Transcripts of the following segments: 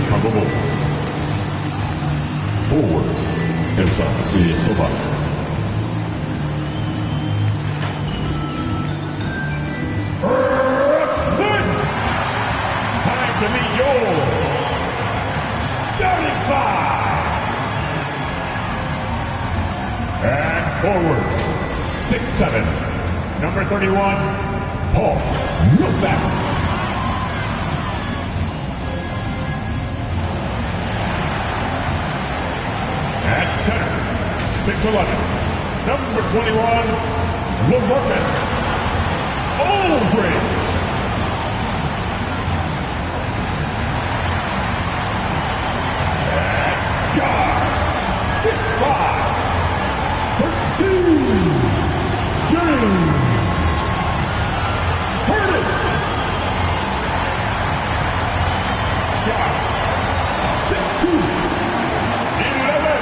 Chicago Bulls. Forward, Elsa Ilyasova. Time to meet your starting five. And forward, 6'7", number 31, Paul Millsap. At center, 6'11", number 21, LaMarcus Aldridge. At guard, 6'5", 13, James Harden. Guard, 6'2", 11,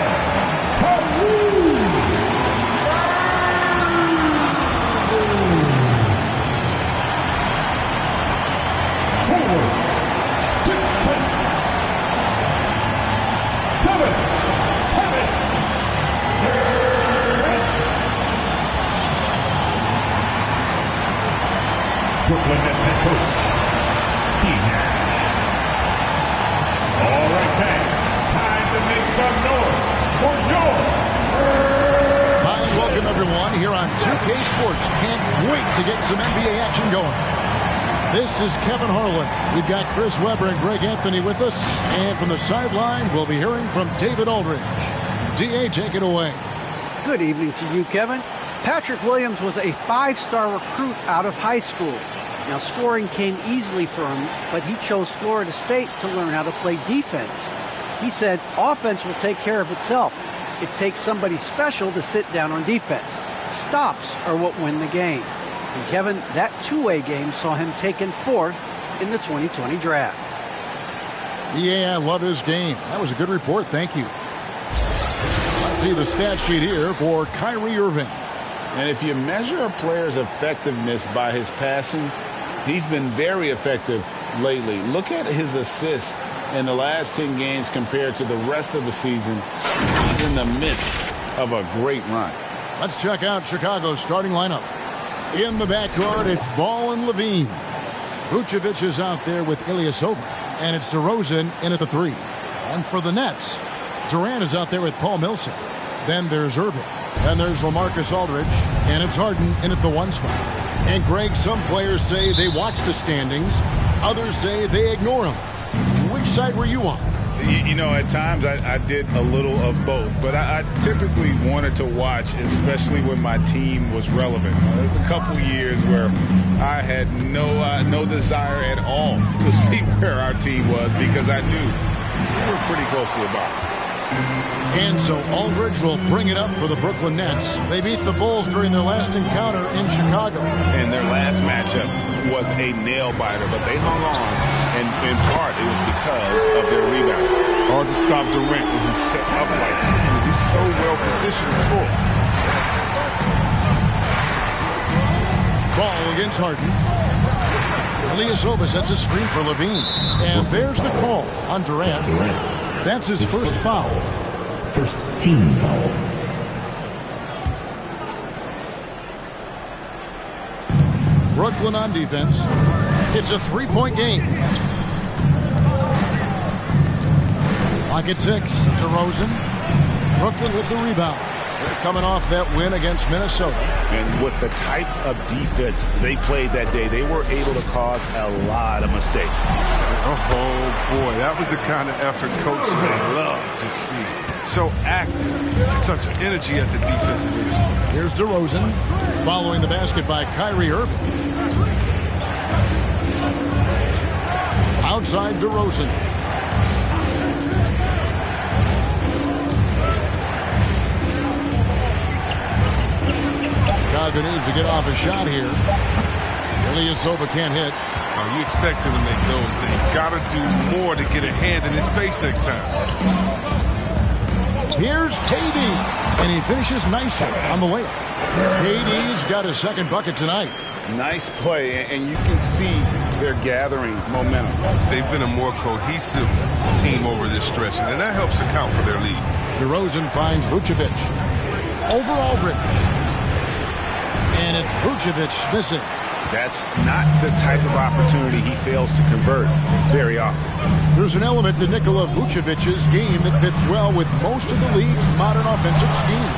forward, 6'10", 7, Kevin Brooklyn Nets head coach, Steve Nash. All right, fans, time to make some noise for your... Hi, and welcome everyone here on 2K Sports. Can't wait to get some NBA action going. This is Kevin Harlan. We've got Chris Webber and Greg Anthony with us. And from the sideline, we'll be hearing from David Aldridge. D.A., take it away. Good evening to you, Kevin. Patrick Williams was a five-star recruit out of high school. Now, scoring came easily for him, but he chose Florida State to learn how to play defense. He said, offense will take care of itself. It takes somebody special to sit down on defense. Stops are what win the game. And Kevin, that two-way game saw him taken fourth in the 2020 draft. Yeah, I love his game. That was a good report. Thank you. Let's see the stat sheet here for Kyrie Irving. And if you measure a player's effectiveness by his passing, he's been very effective lately. Look at his assists in the last 10 games compared to the rest of the season. He's in the midst of a great run. Let's check out Chicago's starting lineup. In the backcourt, it's Ball and Levine. Vucevic is out there with Ilyasova, and it's DeRozan in at the three. And for the Nets, Durant is out there with Paul Millsap. Then there's Irving. Then there's LaMarcus Aldridge, and it's Harden in at the one spot. And Greg, some players say they watch the standings. Others say they ignore them. Which side were you on? You know, at times I did a little of both, but I typically wanted to watch, especially when my team was relevant. There's a couple years where I had no desire at all to see where our team was because I knew we were pretty close to the bottom. And so Aldridge will bring it up for the Brooklyn Nets. They beat the Bulls during their last encounter in Chicago. And their last matchup was a nail-biter, but they hung on, and in part it was because of their rebound. Hard to stop Durant when he's set up like this. I mean, he's so well-positioned to score. Ball against Harden. Ilyasova sets a screen for Levine. And there's the call on Durant. That's his first foul. First team foul. Brooklyn on defense. It's a three-point game. Clock at 6. DeRozan. Brooklyn with the rebound. They're coming off that win against Minnesota. And with the type of defense they played that day, they were able to cause a lot of mistakes. Oh, boy, that was the kind of effort coaches love to see. So active, such energy at the defensive end. Here's DeRozan, following the basket by Kyrie Irving. Outside DeRozan. Chicago needs to get off a shot here. Ilyasova can't hit. You expect him to make those. They've got to do more to get a hand in his face next time. Here's KD, and he finishes nicely on the layup. KD's got his second bucket tonight. Nice play, and you can see they're gathering momentum. They've been a more cohesive team over this stretch, and that helps account for their lead. DeRozan finds Vucevic. Over Aldridge. And it's Vucevic missing. That's not the type of opportunity he fails to convert very often. There's an element to Nikola Vucevic's game that fits well with most of the league's modern offensive scheme.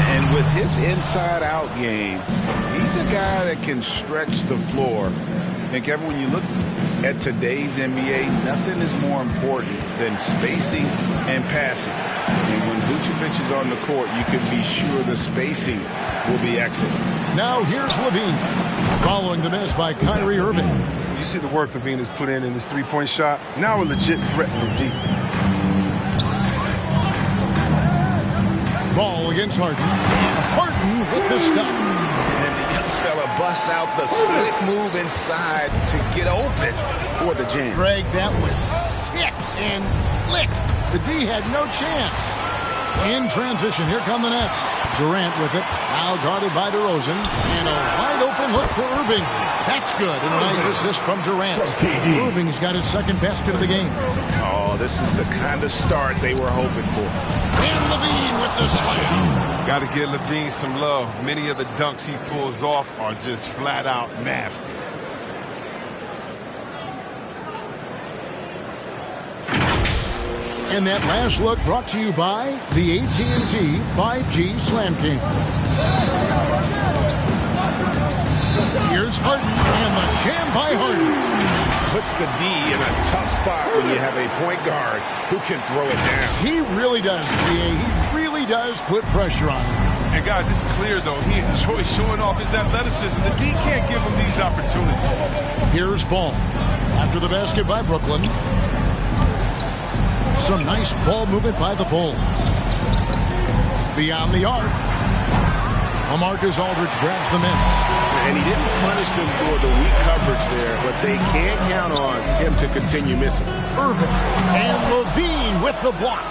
And with his inside-out game, he's a guy that can stretch the floor. And Kevin, when you look at today's NBA, nothing is more important than spacing and passing. And when Vucevic is on the court, you can be sure the spacing will be excellent. Now here's Levine, following the miss by Kyrie Irving. You see the work Levine has put in his three-point shot. Now a legit threat from deep. Ball against Harden. And Harden with the stop. And the young fella busts out the slick move inside to get open for the jam. Greg, that was sick and slick. The D had no chance. In transition, here come the Nets. Durant with it, now guarded by DeRozan, and a wide open look for Irving. That's good, and a nice assist from Durant. Irving's got his second basket of the game. Oh, this is the kind of start they were hoping for. And Levine with the slam. Got to give Levine some love. Many of the dunks he pulls off are just flat out nasty. And that last look brought to you by the AT&T 5G Slam King. Here's Harden, and the jam by Harden. Puts the D in a tough spot when you have a point guard who can throw it down. He really does, PA. He really does put pressure on him. And guys, it's clear, though, he enjoys showing off his athleticism. The D can't give him these opportunities. Here's Ball. After the basket by Brooklyn. Some nice ball movement by the Bulls. Beyond the arc. LaMarcus Aldridge grabs the miss. And he didn't punish them for the weak coverage there, but they can't count on him to continue missing. Irving and Levine with the block.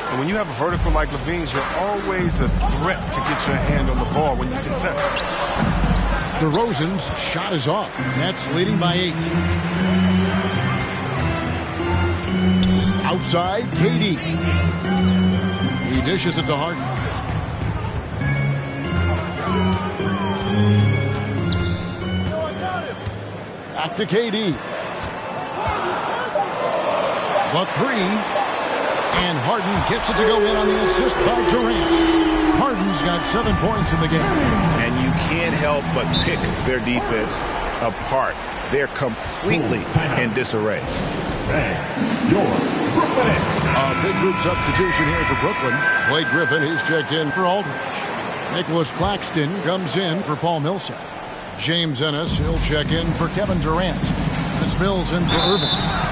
And when you have a vertical like Levine's, you're always a threat to get your hand on the ball when you contest. DeRozan's shot is off. Nets leading by 8. Outside, KD. He dishes it to Harden. Back to KD. The three. And Harden gets it to go in on the assist by Durant. Harden's got 7 points in the game. And you can't help but pick their defense apart. They're completely in disarray. A big group substitution here for Brooklyn. Blake Griffin, he's checked in for Aldridge. Nicholas Claxton comes in for Paul Millsap. James Ennis, he'll check in for Kevin Durant. It's Mills in for Irving.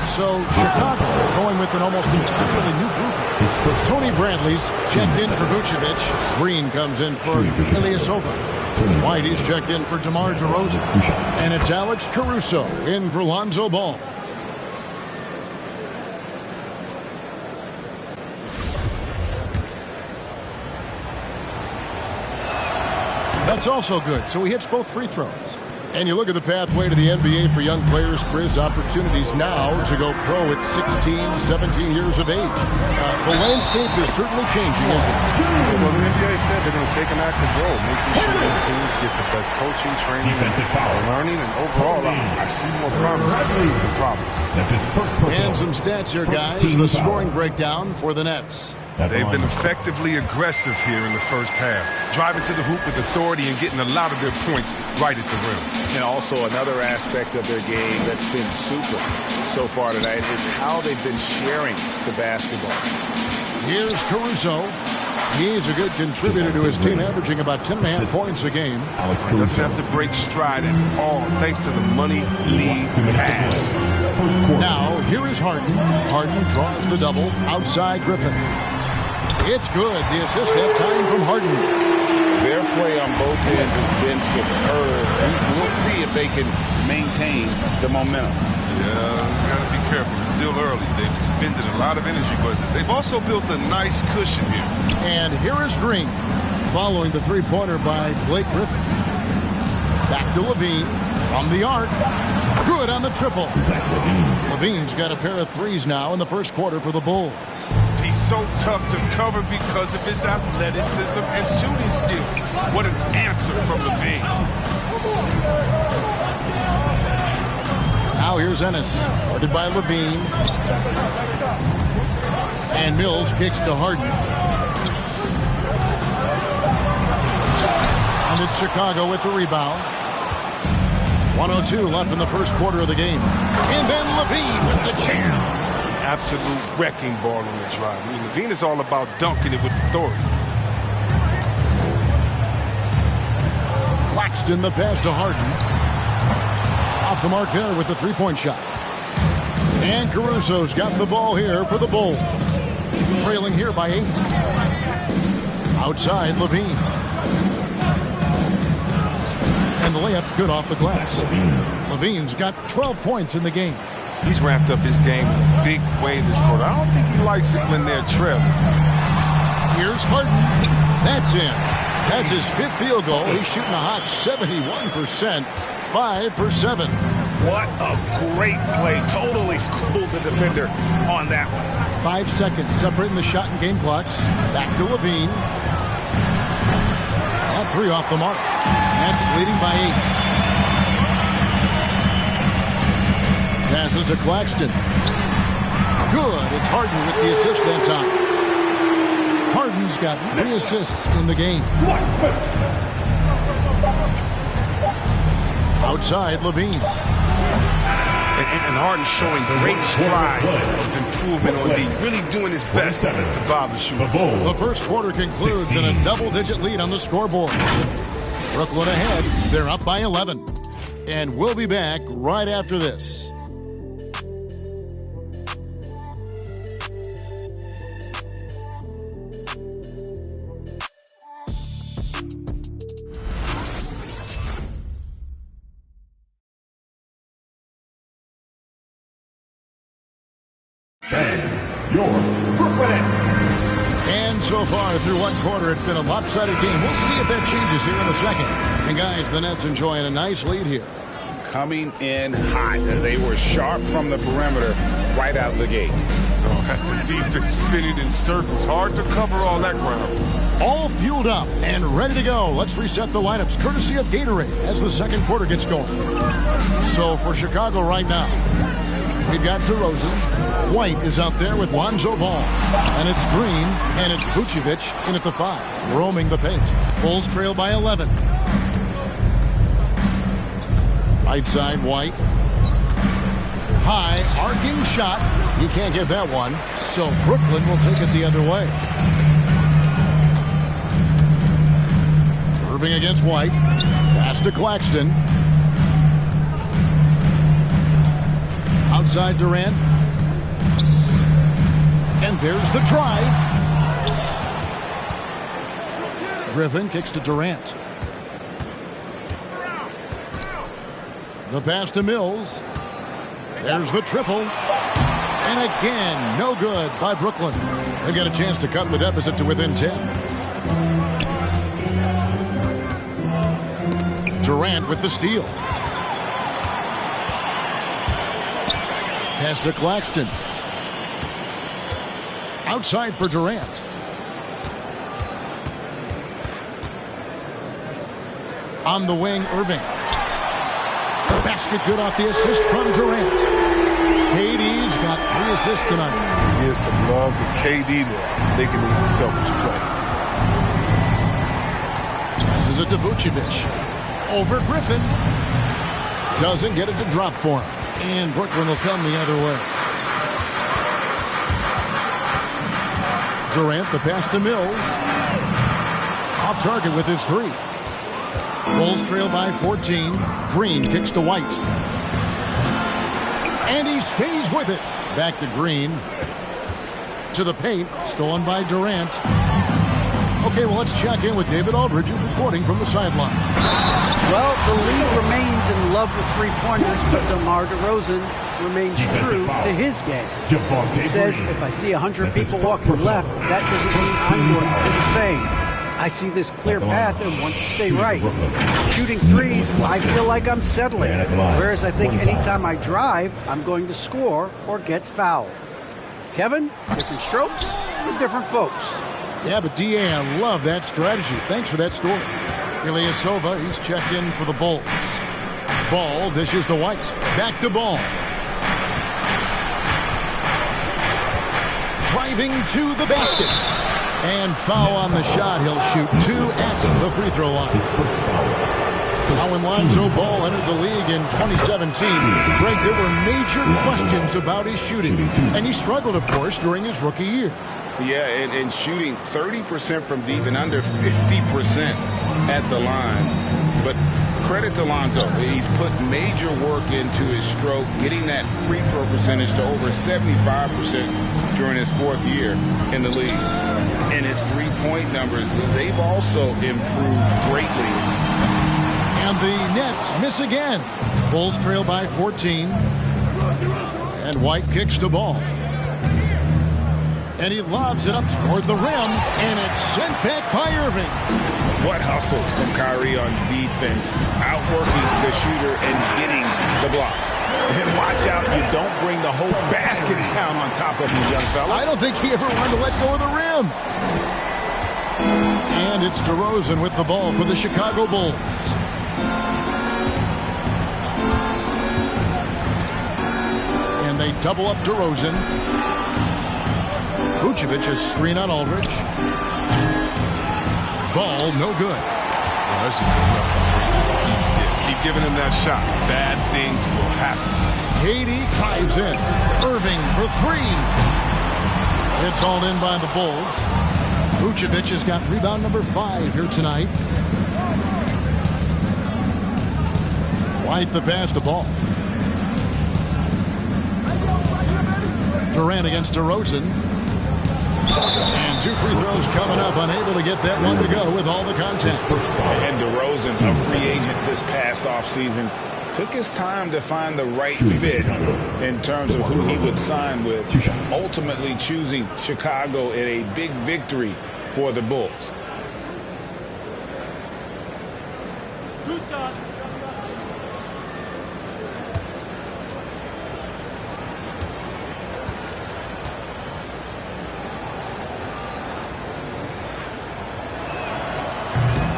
So Chicago going with an almost entirely new group. Tony Bradley's checked in for Vucevic. Green comes in for Ilyasova. White, he's checked in for DeMar DeRozan. And it's Alex Caruso in for Lonzo Ball. That's also good. So he hits both free throws. And you look at the pathway to the NBA for young players, Chris, opportunities now to go pro at 16, 17 years of age. The landscape is certainly changing, isn't it? Well, the NBA said they're going to take an active role, making sure these teams get the best coaching, training, and learning, and overall, I see more promise than problems. And some stats here, guys. The scoring breakdown for the Nets. They've been effectively aggressive here in the first half, driving to the hoop with authority and getting a lot of their points right at the rim. And also another aspect of their game that's been super so far tonight is how they've been sharing the basketball. Here's Caruso. He's a good contributor to his team, averaging about 10.5 points a game. He doesn't have to break stride at all, thanks to the money lead pass. Now, here is Harden. Harden draws the double outside Griffin. It's good. The assist that time from Harden. Their play on both ends has been superb. We'll see if they can maintain the momentum. Yeah, it's got to be careful. It's still early. They've expended a lot of energy, but they've also built a nice cushion here. And here is Green, following the three-pointer by Blake Griffin. Back to Levine, From the arc. Good on the triple. Levine's got a pair of threes now in the first quarter for the Bulls. He's so tough to cover because of his athleticism and shooting skills. What an answer from Levine. Now here's Ennis, guarded by Levine. And Mills kicks to Harden. And it's Chicago with the rebound. 1:02 left in the first quarter of the game. And then Levine with the jam. Absolute wrecking ball on the drive. I mean, Levine is all about dunking it with authority. Claxton the pass to Harden. Off the mark there with the three-point shot. And Caruso's got the ball here for the Bulls. Trailing here by 8. Outside Levine. And the layup's good off the glass. Levine's got 12 points in the game. He's ramped up his game in a big way this quarter. I don't think he likes it when they're trailing. Here's Harden. That's in. That's his 5th field goal. He's shooting a hot 71%. 5 for 7. What a great play. Totally schooled the defender on that one. 5 seconds separating the shot and game clocks. Back to Levine. That 3 off the mark. That's leading by 8. Passes to Claxton. Good. It's Harden with the assist that time. Harden's got 3 assists in the game. Outside Levine. And Harden showing great strides of improvement on D. Really doing his best to bother shoot. The first quarter concludes in a double-digit lead on the scoreboard. Brooklyn ahead. They're up by 11. And we'll be back right after this. Your Brooklyn Nets. And so far through one quarter, it's been a lopsided game. We'll see if that changes here in a second. And guys, the Nets enjoying a nice lead here. Coming in hot. They were sharp from the perimeter right out the gate. The defense spinning in circles. Hard to cover all that ground. All fueled up and ready to go. Let's reset the lineups courtesy of Gatorade as the second quarter gets going. So for Chicago right now, we've got DeRozan. White is out there with Lonzo Ball. And it's Green, and it's Vucevic in at the 5, roaming the paint. Bulls trail by 11. Right side, White. High, arcing shot. He can't get that one, so Brooklyn will take it the other way. Irving against White. Pass to Claxton. Outside Durant. And there's the drive. Griffin kicks to Durant. The pass to Mills. There's the triple. And again, no good by Brooklyn. They've got a chance to cut the deficit to within 10. Durant with the steal. Pass to Claxton. Outside for Durant. On the wing, Irving. The basket good off the assist from Durant. KD's got 3 assists tonight. Here's some love to KD there, making a selfish play. Passes it to Vucevic. Over Griffin. Doesn't get it to drop for him. And Brooklyn will come the other way. Durant, the pass to Mills. Off target with his 3. Bulls trail by 14. Green kicks to White. And he stays with it. Back to Green. To the paint. Stolen by Durant. Okay, well, let's check in with David Aldridge, who's reporting from the sideline. Well, the league remains in love with three-pointers, but DeMar DeRozan remains true to his game. He says, if I see 100 people walking left, that doesn't mean I'm going to do the same. I see this clear path and want to stay right. Shooting threes, I feel like I'm settling. Whereas I think anytime I drive, I'm going to score or get fouled. Kevin, different strokes for different folks. Yeah, but D.A., I love that strategy. Thanks for that story. Ilyasova, he's checked in for the Bulls. Ball dishes to White. Back to Ball. Driving to the basket. And foul on the shot. He'll shoot 2 at the free throw line. Now when Lonzo Ball entered the league in 2017, Greg, there were major questions about his shooting. And he struggled, of course, during his rookie year. Yeah, and shooting 30% from deep and under 50% at the line. But credit to Lonzo. He's put major work into his stroke, getting that free throw percentage to over 75% during his 4th year in the league. And his three-point numbers, they've also improved greatly. And the Nets miss again. Bulls trail by 14. And White kicks the ball. And he lobs it up toward the rim, and it's sent back by Irving. What hustle from Kyrie on defense, outworking the shooter and getting the block. And watch out, you don't bring the whole basket down on top of him, young fella. I don't think he ever wanted to let go of the rim. And it's DeRozan with the ball for the Chicago Bulls. And they double up DeRozan. Vucevic is screen on Aldridge. Ball, no good. Oh, that's just enough. Yeah, keep giving him that shot. Bad things will happen. KD drives in. Irving for 3. It's all in by the Bulls. Vucevic has got rebound number 5 here tonight. White the pass to Ball. Durant against DeRozan. And 2 free throws coming up, unable to get that one to go with all the contact. And DeRozan, a free agent this past offseason, took his time to find the right fit in terms of who he would sign with, ultimately choosing Chicago in a big victory for the Bulls.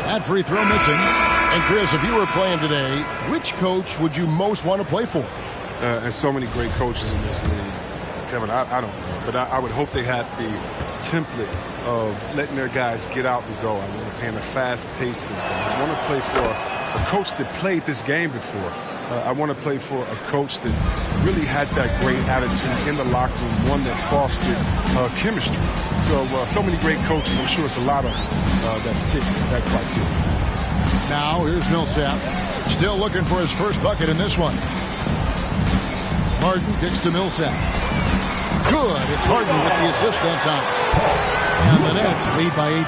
That free throw missing. And Chris, if you were playing today, which coach would you most want to play for? There's so many great coaches in this league, Kevin. I don't know, but I would hope they had the template of letting their guys get out and go. I want to play in a fast-paced system. I want to play for a coach that played this game before. I want to play for a coach that really had that great attitude in the locker room, one that fostered chemistry. So many great coaches. I'm sure it's a lot of that fit that criteria. Now, here's Millsap. Still looking for his first bucket in this one. Harden kicks to Millsap. Good. It's Harden with the assist that time. And the Nets lead by 18.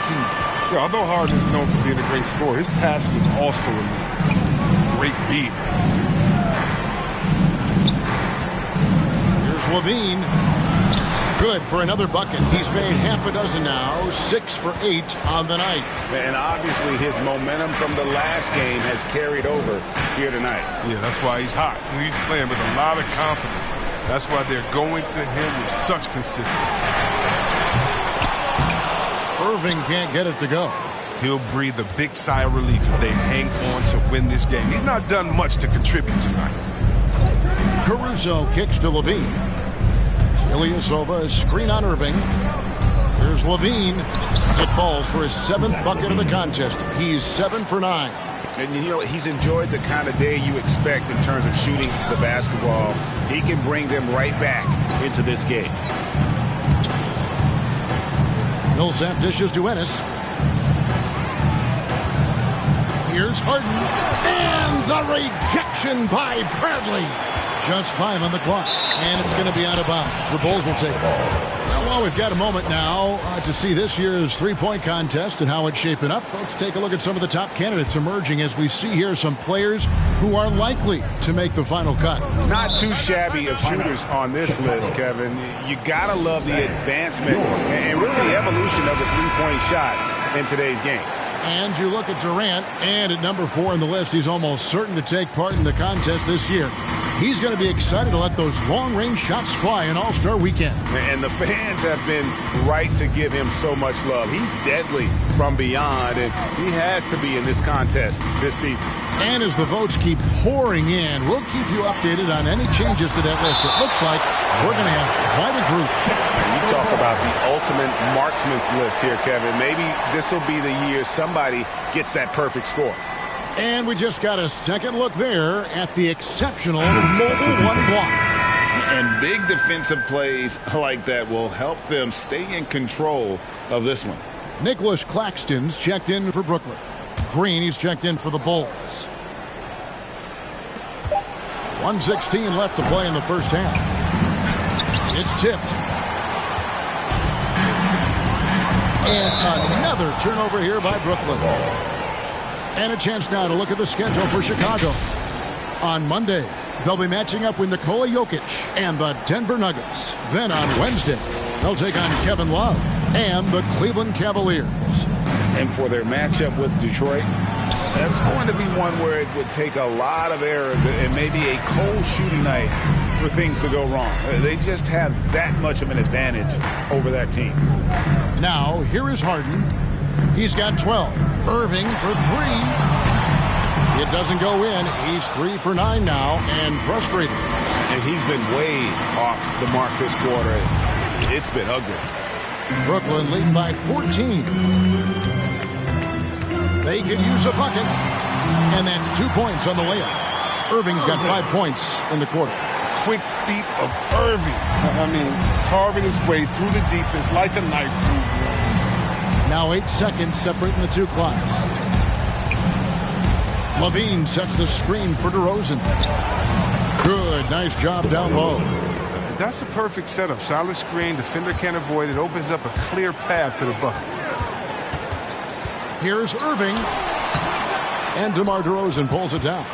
Yeah, although Harden is known for being a great scorer, his passing is also elite. It's a great beat. Here's Levine. Good for another bucket. He's made half a dozen now, 6 for 8 on the night. And obviously his momentum from the last game has carried over here tonight. Yeah, that's why he's hot. He's playing with a lot of confidence. That's why they're going to him with such consistency. Irving can't get it to go. He'll breathe a big sigh of relief if they hang on to win this game. He's not done much to contribute tonight. Caruso kicks to Levine. Ilyasova is screen on Irving. Here's Levine. It falls for his 7th bucket of the contest. He's 7 for 9. And you know, he's enjoyed the kind of day you expect in terms of shooting the basketball. He can bring them right back into this game. Millsap dishes to Ennis. Here's Harden. And the rejection by Bradley. Just 5 on the clock, and it's going to be out of bounds. The Bulls will take it. Well, we've got a moment now to see this year's three-point contest and how it's shaping up. Let's take a look at some of the top candidates emerging as we see here some players who are likely to make the final cut. Not too shabby of shooters on this list, Kevin. You got to love the advancement and really the evolution of the three-point shot in today's game. And you look at Durant, and at number 4 on the list, he's almost certain to take part in the contest this year. He's going to be excited to let those long-range shots fly in All-Star Weekend. And the fans have been right to give him so much love. He's deadly from beyond, and he has to be in this contest this season. And as the votes keep pouring in, we'll keep you updated on any changes to that list. It looks like we're going to have quite a group. And you talk about the ultimate marksman's list here, Kevin. Maybe this will be the year somebody gets that perfect score. And we just got a second look there at the exceptional mobile one block. And big defensive plays like that will help them stay in control of this one. Nicholas Claxton's checked in for Brooklyn. Green, he's checked in for the Bulls. 1:16 left to play in the first half. It's tipped. And another turnover here by Brooklyn. And a chance now to look at the schedule for Chicago. On Monday, they'll be matching up with Nikola Jokic and the Denver Nuggets. Then on Wednesday, they'll take on Kevin Love and the Cleveland Cavaliers. And for their matchup with Detroit, that's going to be one where it would take a lot of errors and maybe a cold shooting night for things to go wrong. They just have that much of an advantage over that team. Now, here is Harden. He's got 12. Irving for 3. It doesn't go in. He's 3 for 9 now and frustrated. And he's been way off the mark this quarter. It's been ugly. Brooklyn leading by 14. They could use a bucket. And that's 2 points on the layup. Irving's got 5 points in the quarter. Quick feet of Irving. Carving his way through the defense like a knife through. Now 8 seconds separating the two clocks. Levine sets the screen for DeRozan. Good, nice job down low. That's a perfect setup. Solid screen, defender can't avoid it. Opens up a clear path to the bucket. Here's Irving. And DeMar DeRozan pulls it down.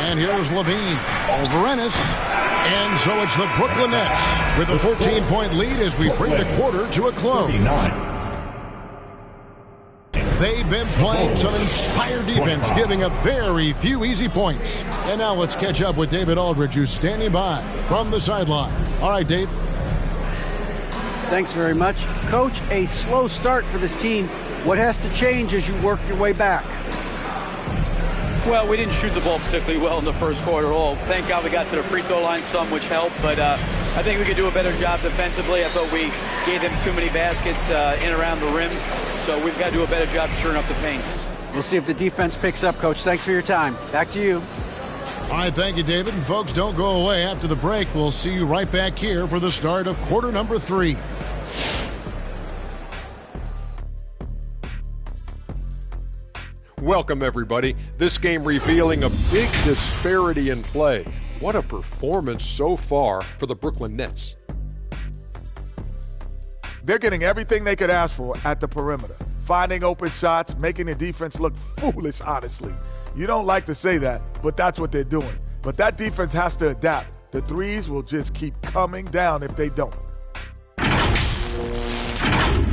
And here's Levine over Ennis. And so it's the Brooklyn Nets with a 14-point lead as we bring the quarter to a close. They've been playing some inspired defense, giving up very few easy points. And now let's catch up with David Aldridge, who's standing by from the sideline. All right, Dave. Thanks very much. Coach, a slow start for this team. What has to change as you work your way back? Well, we didn't shoot the ball particularly well in the first quarter at all. Thank God we got to the free throw line some, which helped. But I think we could do a better job defensively. I thought we gave them too many baskets in around the rim. So we've got to do a better job shoring up the paint. We'll see if the defense picks up, Coach. Thanks for your time. Back to you. All right, thank you, David. And folks, don't go away. After the break, we'll see you right back here for the start of quarter number 3. Welcome, everybody. This game revealing a big disparity in play. What a performance so far for the Brooklyn Nets. They're getting everything they could ask for at the perimeter. Finding open shots, making the defense look foolish, honestly. You don't like to say that, but that's what they're doing. But that defense has to adapt. The threes will just keep coming down if they don't.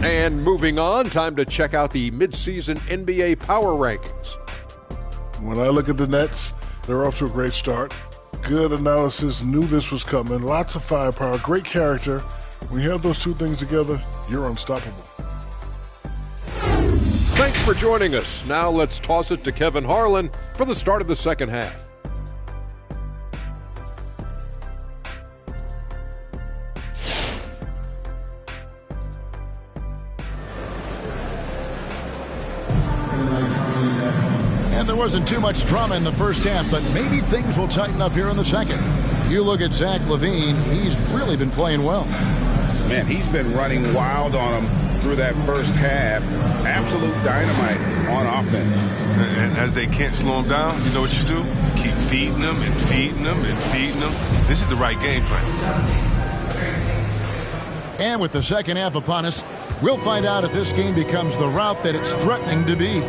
And moving on, time to check out the midseason NBA Power Rankings. When I look at the Nets, they're off to a great start. Good analysis, knew this was coming. Lots of firepower, great character. When you have those two things together, you're unstoppable. Thanks for joining us. Now let's toss it to Kevin Harlan for the start of the second half. And there wasn't too much drama in the first half, but maybe things will tighten up here in the second. You look at Zach LaVine, he's really been playing well. Man, he's been running wild on him through that first half. Absolute dynamite on offense. And as they can't slow him down, you know what you do? Keep feeding them and feeding them and feeding them. This is the right game plan. And with the second half upon us, we'll find out if this game becomes the route that it's threatening to be.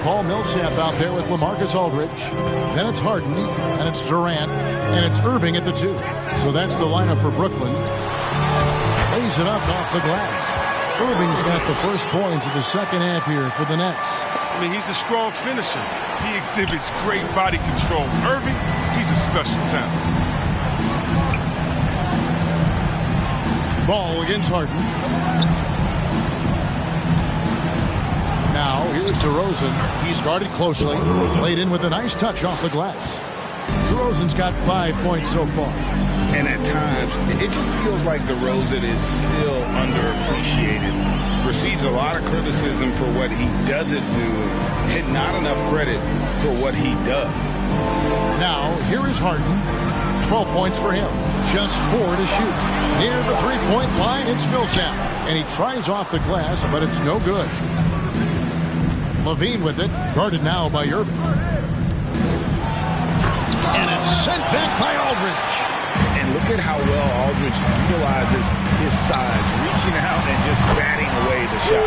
Paul Millsap out there with LaMarcus Aldridge. Then it's Harden, and it's Durant, and it's Irving at the 2. So that's the lineup for Brooklyn. Lays it up off the glass. Irving's got the first points of the second half here for the Nets. I mean, he's a strong finisher. He exhibits great body control. Irving, he's a special talent. Ball against Harden. Now, here's DeRozan. He's guarded closely. Laid in with a nice touch off the glass. DeRozan's got 5 points so far. And at times, it just feels like DeRozan is still underappreciated. Receives a lot of criticism for what he doesn't do, and not enough credit for what he does. Now, here is Harden. 12 points for him. Just 4 to shoot. Near the three-point line, it's Millsap. And he tries off the glass, but it's no good. Levine with it, guarded now by Irving. And it's sent back by Aldridge. And look at how well Aldridge utilizes his size, reaching out and just batting away the shot.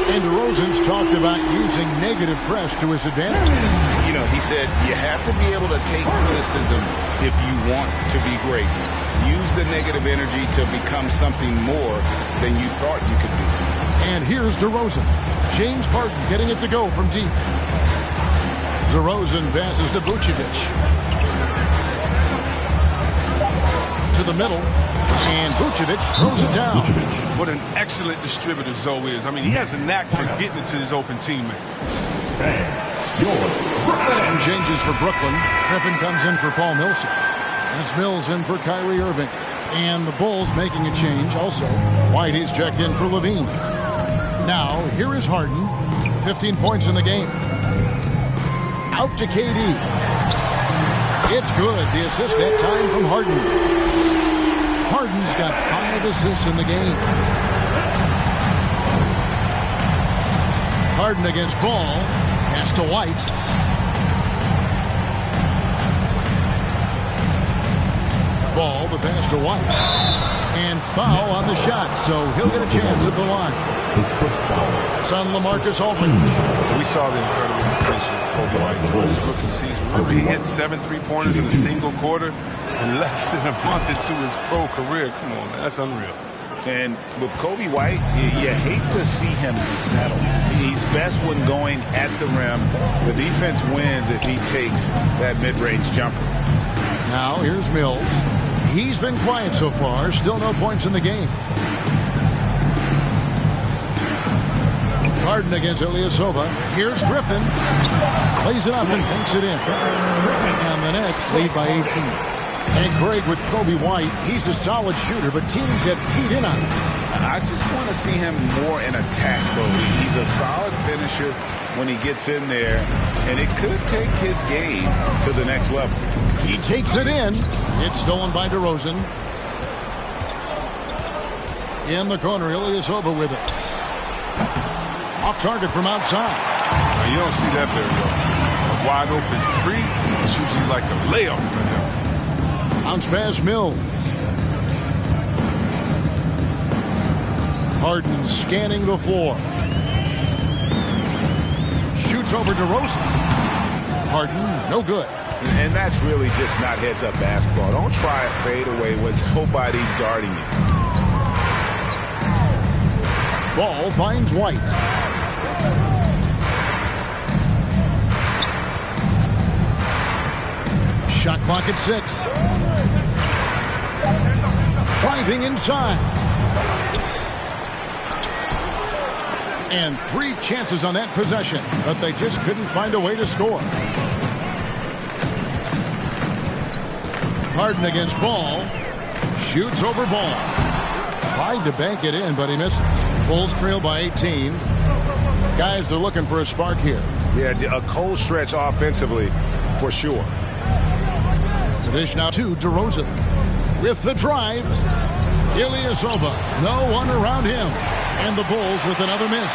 And DeRozan's talked about using negative press to his advantage. You know, he said you have to be able to take criticism if you want to be great. Use the negative energy to become something more than you thought you could be. And here's DeRozan. James Harden getting it to go from deep. DeRozan passes to Vucevic. To the middle. And Vucevic throws it down. What an excellent distributor Zoe is. I mean, he has a knack for getting it to his open teammates. Some changes for Brooklyn. Griffin comes in for Paul Millsap. That's Mills in for Kyrie Irving. And the Bulls making a change also. White is checked in for Levine. Now, here is Harden. 15 points in the game. Out to KD. It's good. The assist that time from Harden. Harden's got 5 assists in the game. Harden against Ball. Pass to White. Ball, the pass to White. And foul on the shot, so he'll get a chance at the line. It's on LaMarcus Aldridge. We saw the incredible potential of Kobe White in his rookie season. Remember, he hit 7 3-pointers in a single quarter in less than a month into his pro career. Come on, man, that's unreal. And with Kobe White, you hate to see him settle. He's best when going at the rim. The defense wins if he takes that mid-range jumper. Now here's Mills. He's been quiet so far. Still no points in the game. Harden against Ilyasova. Here's Griffin. Plays it up and banks it in. And the Nets lead by 18. And Greg with Kobe White, he's a solid shooter, but teams have keyed in on him. I just want to see him more in attack, Kobe. He's a solid finisher when he gets in there, and it could take his game to the next level. He takes it in. It's stolen by DeRozan. In the corner, Ilyasova with it. Off target from outside. Now, you don't see that very well. A wide open 3, it's usually like a layup for him. Bounce pass Mills. Harden scanning the floor. Shoots over DeRozan. Harden, no good. And that's really just not heads-up basketball. Don't try a fadeaway when nobody's guarding you. Ball finds White. Shot clock at 6. Driving inside. And 3 chances on that possession, but they just couldn't find a way to score. Harden against Ball. Shoots over Ball. Tried to bank it in, but he misses. Bulls trail by 18. Guys are looking for a spark here. Yeah, a cold stretch offensively, for sure. The dish now to DeRozan with the drive. Ilyasova, no one around him. And the Bulls with another miss.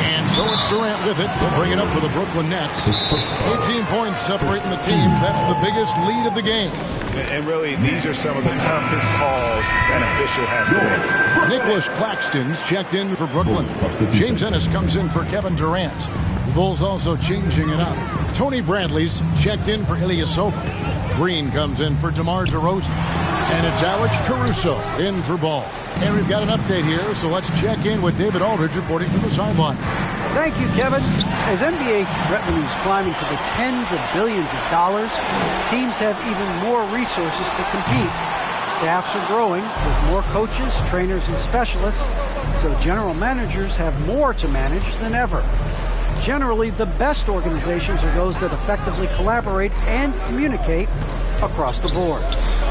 And so it's Durant with it. He'll bring it up for the Brooklyn Nets. 18 points separating the teams. That's the biggest lead of the game. And really, these are some of the toughest calls an official has to make. Nicholas Claxton's checked in for Brooklyn. James Ennis comes in for Kevin Durant. The Bulls also changing it up. Tony Bradley's checked in for Ilyasova. Green comes in for DeMar DeRozan. And it's Alex Caruso in for Ball. And we've got an update here, so let's check in with David Aldridge reporting from the sideline. Thank you, Kevin. As NBA revenues climb into the tens of billions of dollars, teams have even more resources to compete. Staffs are growing with more coaches, trainers, and specialists, so general managers have more to manage than ever. Generally, the best organizations are those that effectively collaborate and communicate across the board.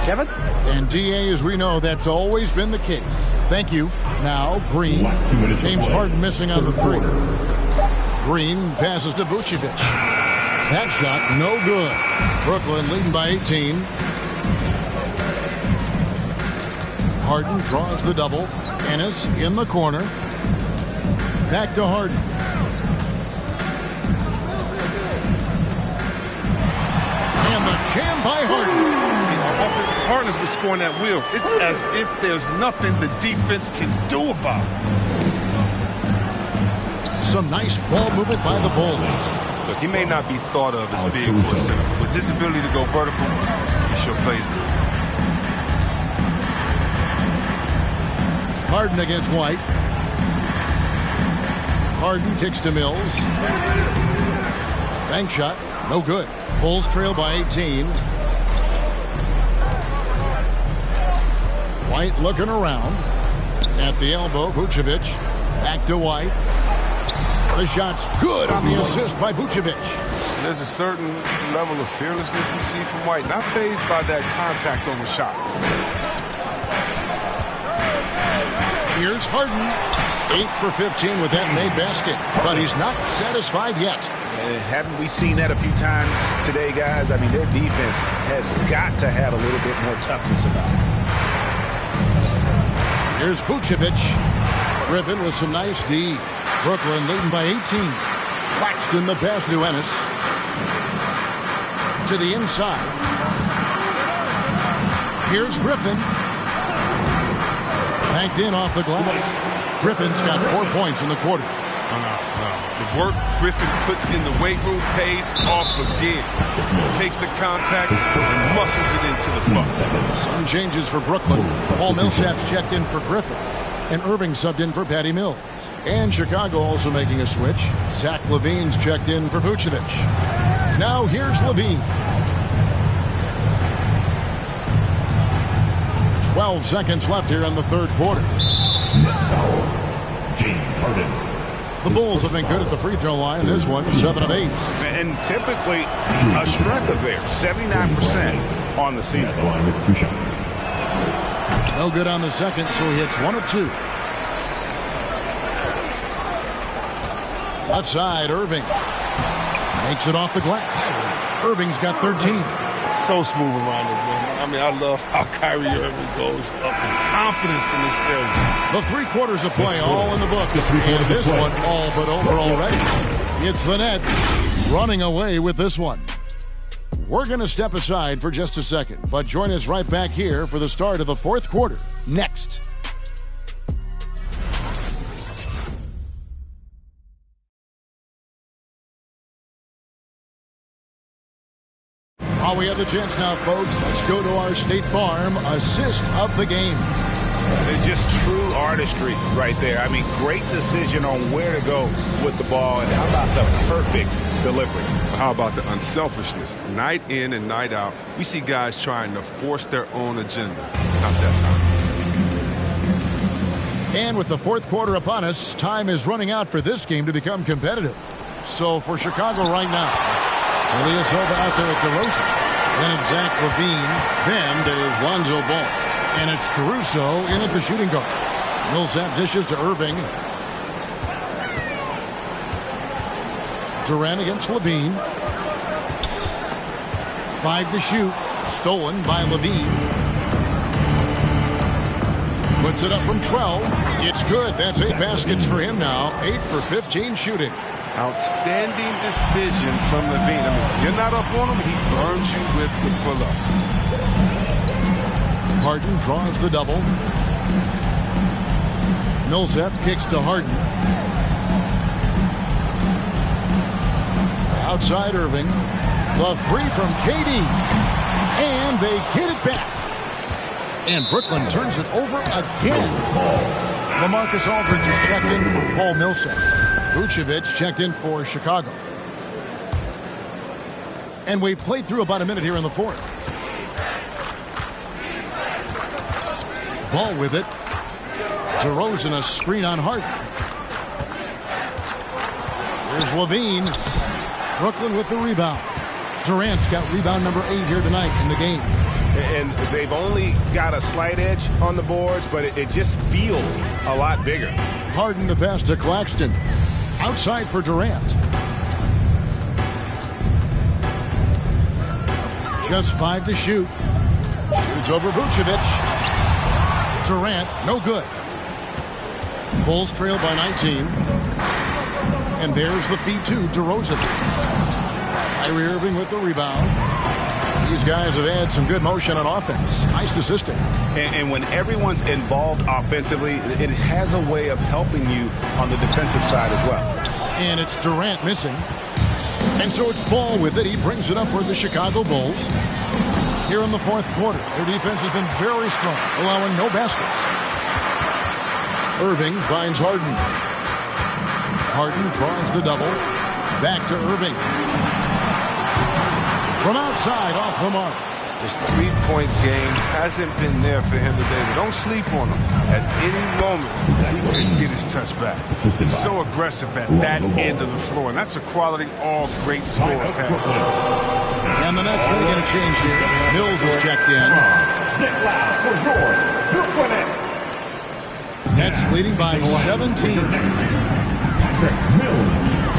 Kevin? And DA, as we know, that's always been the case. Thank you. Now, Green. James Harden missing on the three. Green passes to Vucevic. That shot, no good. Brooklyn leading by 18. Harden draws the double. Ennis in the corner. Back to Harden. And the jam by Harden. Offensive partners were scoring that wheel. It's as if there's nothing the defense can do about it. Some nice ball movement by the Bulls. Look, he may not be thought of as big for a center, but with his ability to go vertical, he sure plays good. Harden against White. Harden kicks to Mills. Bank shot, no good. Bulls trail by 18. White looking around. At the elbow, Vucevic. Back to White. The shot's good on the assist by Vucevic. There's a certain level of fearlessness we see from White, not fazed by that contact on the shot. Here's Harden. 8 for 15 with that made basket, but he's not satisfied yet. Haven't we seen that a few times today, guys? I mean, their defense has got to have a little bit more toughness about it. Here's Vucevic. Griffin with some nice D. Brooklyn leading by 18. Claxton the pass to Ennis. To the inside. Here's Griffin. Banked in off the glass. Griffin's got 4 points in the quarter. No. The work Griffin puts in the weight room pays off again. Takes the contact and muscles it into the bucket. Some changes for Brooklyn. Paul Millsap's checked in for Griffin. And Irving subbed in for Patty Mills. And Chicago also making a switch. Zach LaVine's checked in for Vucevic. Now here's LaVine. 12 seconds left here in the third quarter. James Harden. The Bulls have been good at the free throw line in this one, 7 of 8. And typically a strength of theirs, 79% on the season. No good on the second, so he hits 1 of 2. Left side, Irving. Makes it off the glass. Irving's got 13. So smooth around it, man. I mean, I love how Kyrie Irving goes up with confidence from this area. The 3 quarters of play all in the books. And this one all but over already. It's the Nets running away with this one. We're going to step aside for just a second, but join us right back here for the start of the fourth quarter. Next. While we have the chance now, folks, let's go to our State Farm assist of the game. It's just true artistry right there. I mean, great decision on where to go with the ball, and how about the perfect delivery? How about the unselfishness? Night in and night out, we see guys trying to force their own agenda. Not that time. And with the fourth quarter upon us, time is running out for this game to become competitive. So for Chicago right now, Ilyasova out there at DeRozan. Then it's Zach LaVine. Then there's Lonzo Ball. And it's Caruso in at the shooting guard. Millsap dishes to Irving. Durant against LaVine. 5 to shoot. Stolen by LaVine. Puts it up from 12. It's good. That's 8 baskets for him now. 8 for 15 shooting. Outstanding decision from Levine. I mean, you're not up on him, he burns you with the pull-up. Harden draws the double. Millsap kicks to Harden. Outside Irving. The 3 from KD. And they get it back. And Brooklyn turns it over again. LaMarcus Aldridge is checked in for Paul Millsap. Vucevic checked in for Chicago. And we've played through about a minute here in the fourth. Ball with it. DeRozan, a screen on Harden. Here's Levine. Brooklyn with the rebound. Durant's got rebound number 8 here tonight in the game. And they've only got a slight edge on the boards, but it just feels a lot bigger. Harden to pass to Claxton. Outside for Durant. Just 5 to shoot. Shoots over Vucevic. Durant, no good. Bulls trail by 19. And there's the feed to DeRozan. Kyrie Irving with the rebound. These guys have had some good motion on offense. Nice assisting. And when everyone's involved offensively, it has a way of helping you on the defensive side as well. And it's Durant missing. And so it's Ball with it. He brings it up for the Chicago Bulls. Here in the fourth quarter, their defense has been very strong, allowing no baskets. Irving finds Harden. Harden draws the double. Back to Irving. From outside, off the mark. This three-point game hasn't been there for him today, but don't sleep on him. At any moment, he can get his touch back. He's so aggressive at that end of the floor, and that's a quality all great scorers have. And the Nets making a change here. Mills is checked in. Nets leading by 17.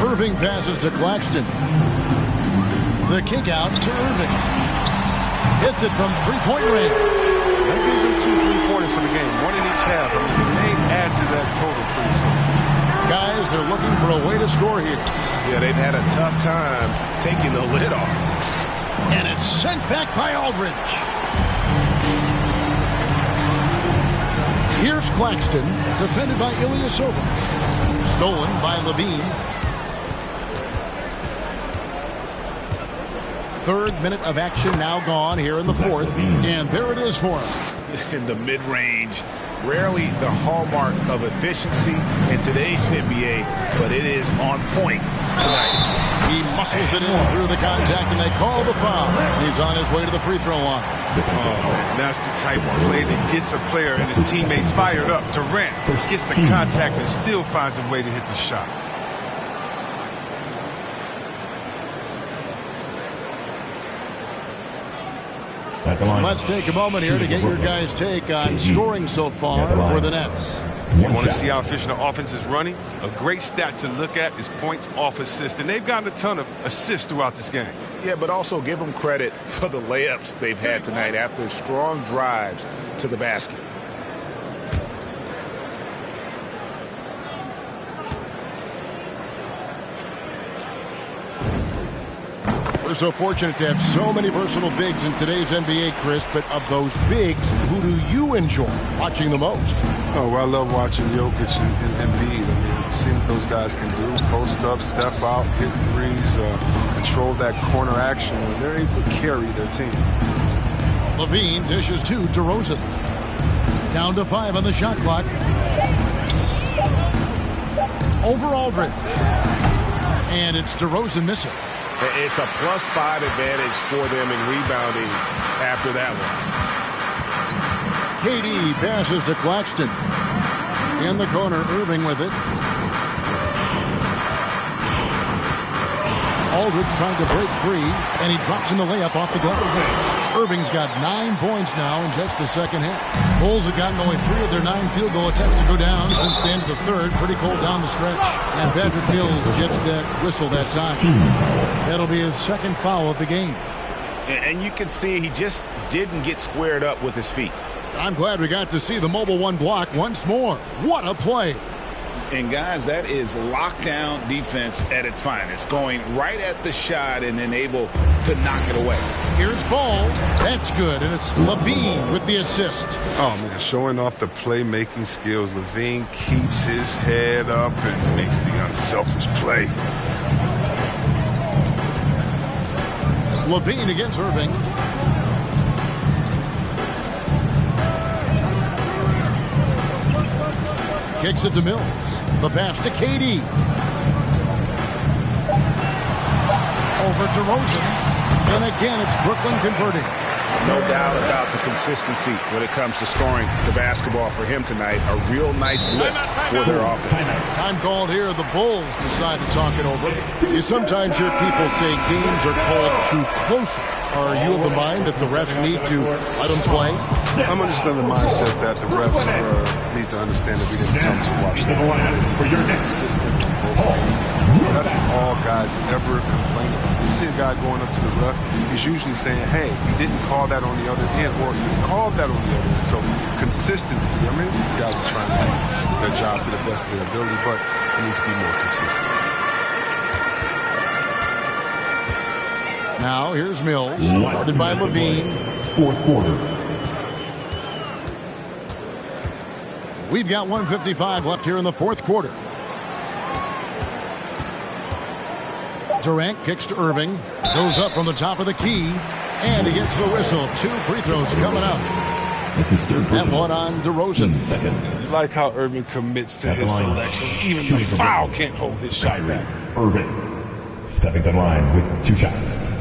Irving passes to Claxton. The kick out to Irving. Hits it from three-point range. That gives him 2 3-pointers for the game, 1 in each half. I mean, he may add to that total pretty soon. Guys, they're looking for a way to score here. Yeah, they've had a tough time taking the lid off. And it's sent back by Aldridge. Here's Claxton, defended by Ilyasova. Stolen by Levine. 3rd minute of action now gone here in the fourth. And there it is for him. In the mid-range, rarely the hallmark of efficiency in today's NBA, but it is on point tonight. He muscles it in through the contact, and they call the foul. He's on his way to the free throw line. That's the type of play that gets a player and his teammates fired up. Durant gets the contact and still finds a way to hit the shot. Let's take a moment here to get your guys' take on scoring so far for the Nets. You want to see how efficient the offense is running? A great stat to look at is points off assist, and they've gotten a ton of assists throughout this game. Yeah, but also give them credit for the layups they've had tonight after strong drives to the basket. We're so fortunate to have so many versatile bigs in today's NBA, Chris, but of those bigs, who do you enjoy watching the most? Oh, well, I love watching Jokic and Embiid. I mean, seeing what those guys can do, post up, step out, hit threes, control that corner action, and they're able to carry their team. Levine dishes to DeRozan. Down to 5 on the shot clock. Over Aldridge. And it's DeRozan missing. It's a +5 advantage for them in rebounding after that one. KD passes to Claxton. In the corner, Irving with it. Aldridge trying to break free, and he drops in the layup off the glass. Irving's got 9 points now in just the second half. Bulls have gotten only 3 of their 9 field goal attempts to go down since the end of the third. Pretty cold down the stretch. And Patrick Mills gets that whistle that time. That'll be his second foul of the game. And you can see he just didn't get squared up with his feet. I'm glad we got to see the Mobile One block once more. What a play. And, guys, that is lockdown defense at its finest, going right at the shot and then able to knock it away. Here's Ball. That's good, and it's LaVine with the assist. Oh, man, showing off the playmaking skills. LaVine keeps his head up and makes the unselfish play. LaVine against Irving. Kicks it to Mills. The pass to KD. Over to Rosen. And again, it's Brooklyn converting. No doubt about the consistency when it comes to scoring the basketball for him tonight. A real nice lift for their offense. Time called here. The Bulls decide to talk it over. You sometimes hear people say games are called too close. Are you of the mind that the refs need to let them play? I'm understanding the mindset that the refs need to understand that we didn't come to watch them for your consistent on both ends. That's all guys ever complain about. You see a guy going up to the ref, he's usually saying, hey, you didn't call that on the other end, or you called that on the other end. So consistency, I mean, these guys are trying to do their job to the best of their ability, but they need to be more consistent. Now, here's Mills, guarded by LaVine. Fourth quarter. We've got 1:55 left here in the fourth quarter. Durant kicks to Irving. Goes up from the top of the key. And he gets the whistle. 2 free throws coming up. That one on DeRozan. You like how Irving commits to his selections. Even the foul can't hold his shot back. Irving stepping to the line with 2 shots.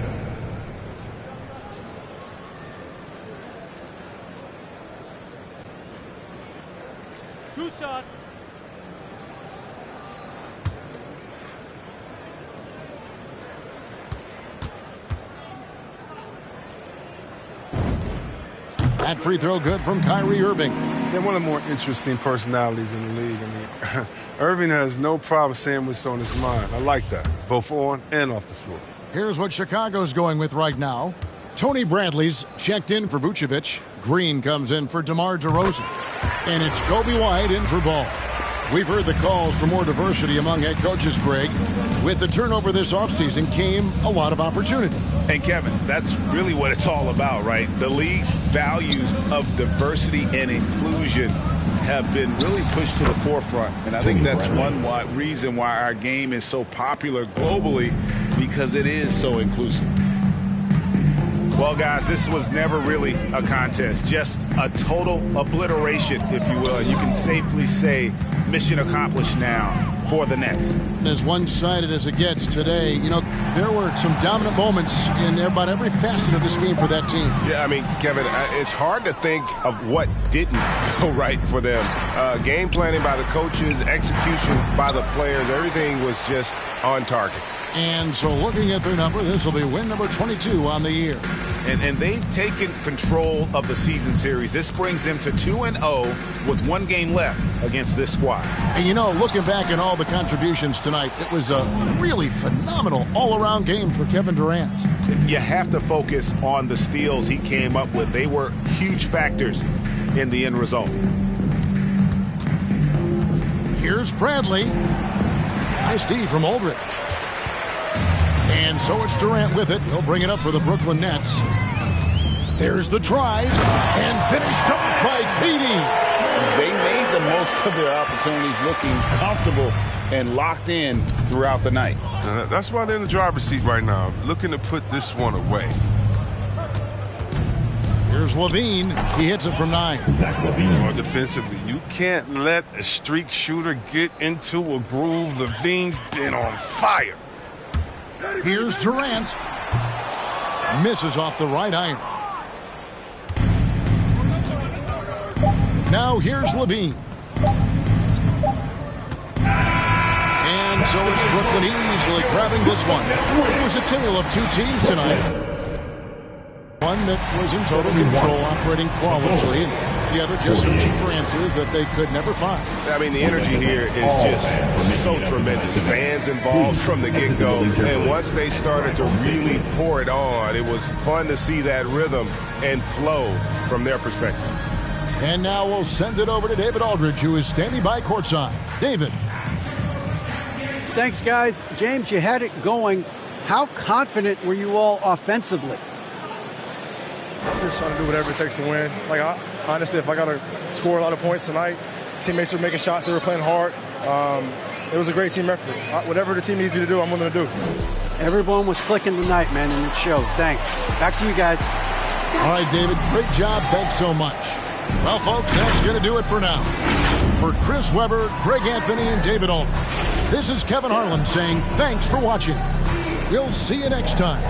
That free throw good from Kyrie Irving. They're one of the more interesting personalities in the league. I mean, Irving has no problem saying what's on his mind. I like that, both on and off the floor. Here's what Chicago's going with right now. Tony Bradley's checked in for Vucevic. Green comes in for DeMar DeRozan. And it's Kobe White in for Ball. We've heard the calls for more diversity among head coaches, Greg. With the turnover this offseason came a lot of opportunity. And, Kevin, that's really what it's all about, right? The league's values of diversity and inclusion have been really pushed to the forefront. And I think that's one reason why our game is so popular globally, because it is so inclusive. Well, guys, this was never really a contest, just a total obliteration, if you will. You can safely say mission accomplished now for the Nets. As one-sided as it gets today, you know, there were some dominant moments in about every facet of this game for that team. Yeah, I mean, Kevin, it's hard to think of what didn't go right for them. Game planning by the coaches, execution by the players, everything was just on target. And so looking at their number, this will be win number 22 on the year. And they've taken control of the season series. This brings them to 2-0 with 1 game left against this squad. And, you know, looking back at all the contributions tonight, it was a really phenomenal all-around game for Kevin Durant. You have to focus on the steals he came up with. They were huge factors in the end result. Here's Bradley. Nice D from Aldridge. And so it's Durant with it. He'll bring it up for the Brooklyn Nets. There's the drive, and finished up by KD. They made the most of their opportunities, looking comfortable and locked in throughout the night. That's why they're in the driver's seat right now, looking to put this one away. Here's LaVine. He hits it from 9. Zach LaVine. Or defensively, you can't let a streak shooter get into a groove. LaVine's been on fire. Here's Durant. Misses off the right iron. Now here's LaVine. And so it's Brooklyn easily grabbing this one. It was a tale of 2 teams tonight. One that was in total control, operating flawlessly, and the other just searching for answers that they could never find. I mean, the energy here is just so tremendous. Fans involved from the get-go. And once they started to really pour it on, it was fun to see that rhythm and flow from their perspective. And now we'll send it over to David Aldridge, who is standing by courtside. David. Thanks, guys. James, you had it going. How confident were you all offensively? Just trying to do whatever it takes to win. Honestly, if I got to score a lot of points tonight, teammates were making shots. They were playing hard. It was a great team effort. Whatever the team needs me to do, I'm willing to do. Everyone was clicking tonight, man, and it showed. Thanks. Back to you guys. All right, David, great job. Thanks so much. Well, folks, that's going to do it for now. For Chris Webber, Greg Anthony, and David Aldridge, this is Kevin Harlan saying thanks for watching. We'll see you next time